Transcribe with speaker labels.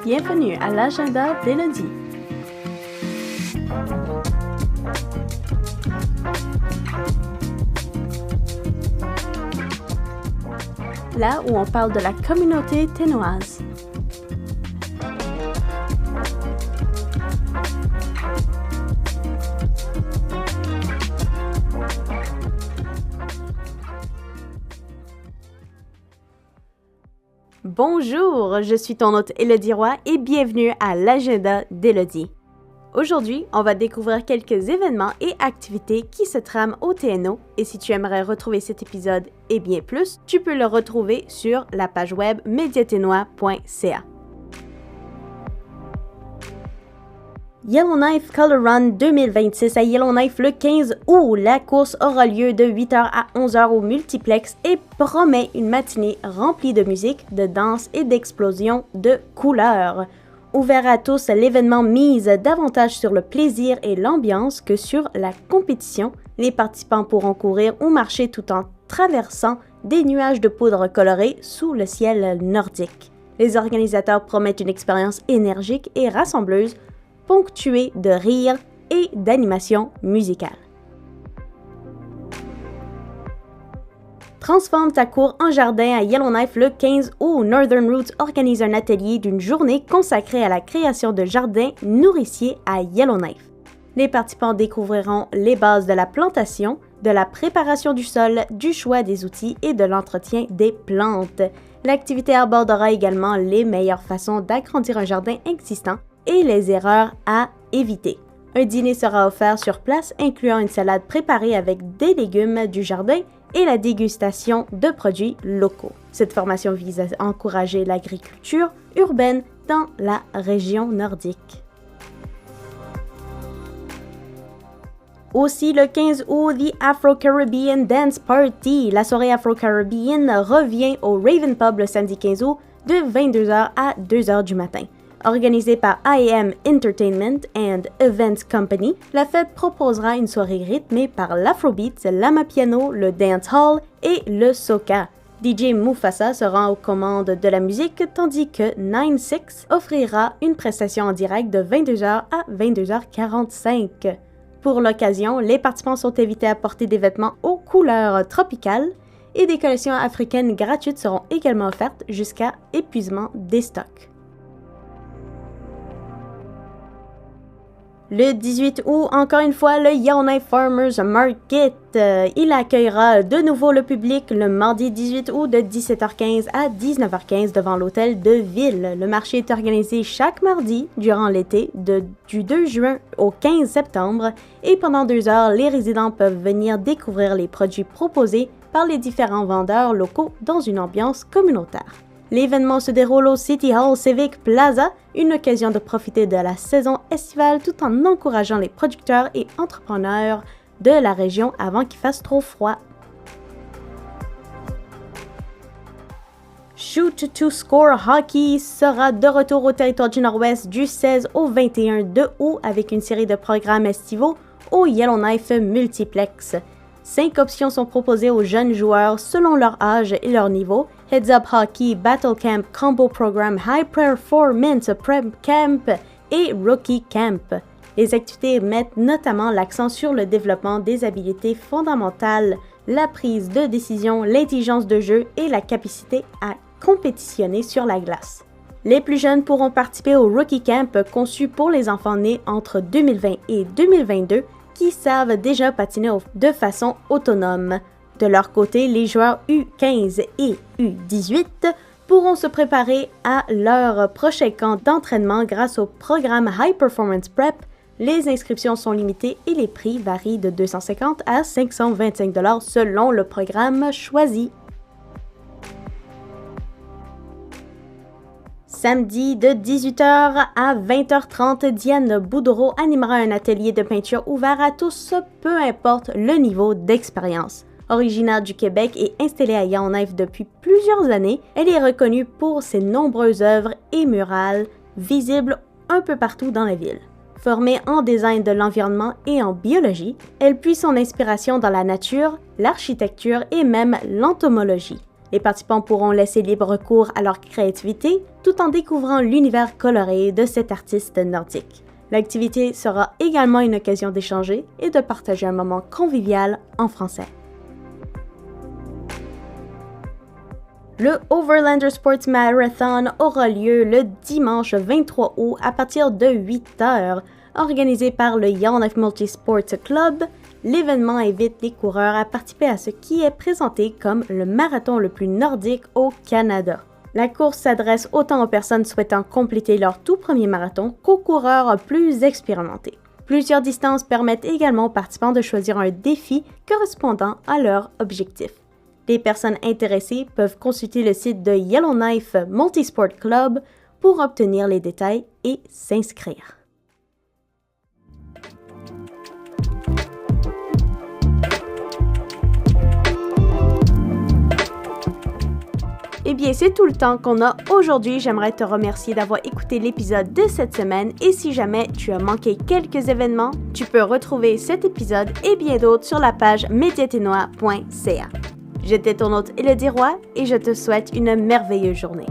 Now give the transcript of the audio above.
Speaker 1: Bienvenue à l'agenda d'Élodie. Là où on parle de la communauté ténoise. Bonjour, je suis ton hôte Élodie Roy et bienvenue à l'agenda d'Élodie. Aujourd'hui, on va découvrir quelques événements et activités qui se trament au TNO et si tu aimerais retrouver cet épisode et bien plus, tu peux le retrouver sur la page web mediatenois.ca. Yellowknife Color Run 2026 à Yellowknife le 15 août. La course aura lieu de 8h à 11h au multiplex et promet une matinée remplie de musique, de danse et d'explosions de couleurs. Ouvert à tous, l'événement mise davantage sur le plaisir et l'ambiance que sur la compétition. Les participants pourront courir ou marcher tout en traversant des nuages de poudre colorée sous le ciel nordique. Les organisateurs promettent une expérience énergique et rassembleuse, ponctuée de rires et d'animations musicales. Transforme ta cour en jardin à Yellowknife le 15 août. Northern Roots organise un atelier d'une journée consacrée à la création de jardins nourriciers à Yellowknife. Les participants découvriront les bases de la plantation, de la préparation du sol, du choix des outils et de l'entretien des plantes. L'activité abordera également les meilleures façons d'agrandir un jardin existant et les erreurs à éviter. Un dîner sera offert sur place, incluant une salade préparée avec des légumes du jardin et la dégustation de produits locaux. Cette formation vise à encourager l'agriculture urbaine dans la région nordique. Aussi, le 15 août, The Afro-Caribbean Dance Party. La soirée afro-caribéenne revient au Raven Pub le samedi 15 août de 22h à 2h du matin. Organisée par IAM Entertainment and Events Company, la fête proposera une soirée rythmée par l'afrobeat, l'amapiano, le dancehall et le soca. DJ Mufasa sera aux commandes de la musique, tandis que 9-6 offrira une prestation en direct de 22h à 22h45. Pour l'occasion, les participants sont invités à porter des vêtements aux couleurs tropicales et des collections africaines gratuites seront également offertes jusqu'à épuisement des stocks. Le 18 août, encore une fois, le Yellowknife Farmers Market. Il accueillera de nouveau le public le mardi 18 août de 17h15 à 19h15 devant l'hôtel de ville. Le marché est organisé chaque mardi durant l'été du 2 juin au 15 septembre et pendant 2 heures, les résidents peuvent venir découvrir les produits proposés par les différents vendeurs locaux dans une ambiance communautaire. L'événement se déroule au City Hall Civic Plaza, une occasion de profiter de la saison estivale tout en encourageant les producteurs et entrepreneurs de la région avant qu'il fasse trop froid. Shoot to Score Hockey sera de retour au territoire du Nord-Ouest du 16 au 21 de août avec une série de programmes estivaux au Yellowknife Multiplex. 5 options sont proposées aux jeunes joueurs selon leur âge et leur niveau. Heads Up Hockey, Battle Camp, Combo Program, High Performance, Prep Camp et Rookie Camp. Les activités mettent notamment l'accent sur le développement des habiletés fondamentales, la prise de décision, l'intelligence de jeu et la capacité à compétitionner sur la glace. Les plus jeunes pourront participer au Rookie Camp conçu pour les enfants nés entre 2020 et 2022 qui savent déjà patiner de façon autonome. De leur côté, les joueurs U15 et U18 pourront se préparer à leur prochain camp d'entraînement grâce au programme High Performance Prep. Les inscriptions sont limitées et les prix varient de 250 à 525 $ selon le programme choisi. Samedi de 18h à 20h30, Diane Boudreau animera un atelier de peinture ouvert à tous, peu importe le niveau d'expérience. Originaire du Québec et installée à Yellowknife depuis plusieurs années, elle est reconnue pour ses nombreuses œuvres et murales visibles un peu partout dans la ville. Formée en design de l'environnement et en biologie, elle puise son inspiration dans la nature, l'architecture et même l'entomologie. Les participants pourront laisser libre cours à leur créativité tout en découvrant l'univers coloré de cet artiste nordique. L'activité sera également une occasion d'échanger et de partager un moment convivial en français. Le Overlander Sports Marathon aura lieu le dimanche 23 août à partir de 8h. Organisé par le Yellowknife Multisports Club, l'événement invite les coureurs à participer à ce qui est présenté comme le marathon le plus nordique au Canada. La course s'adresse autant aux personnes souhaitant compléter leur tout premier marathon qu'aux coureurs plus expérimentés. Plusieurs distances permettent également aux participants de choisir un défi correspondant à leur objectif. Les personnes intéressées peuvent consulter le site de Yellowknife Multisport Club pour obtenir les détails et s'inscrire. Eh bien, c'est tout le temps qu'on a aujourd'hui. J'aimerais te remercier d'avoir écouté l'épisode de cette semaine et si jamais tu as manqué quelques événements, tu peux retrouver cet épisode et bien d'autres sur la page mediatinois.ca. J'étais ton hôte Élodie Roy et je te souhaite une merveilleuse journée.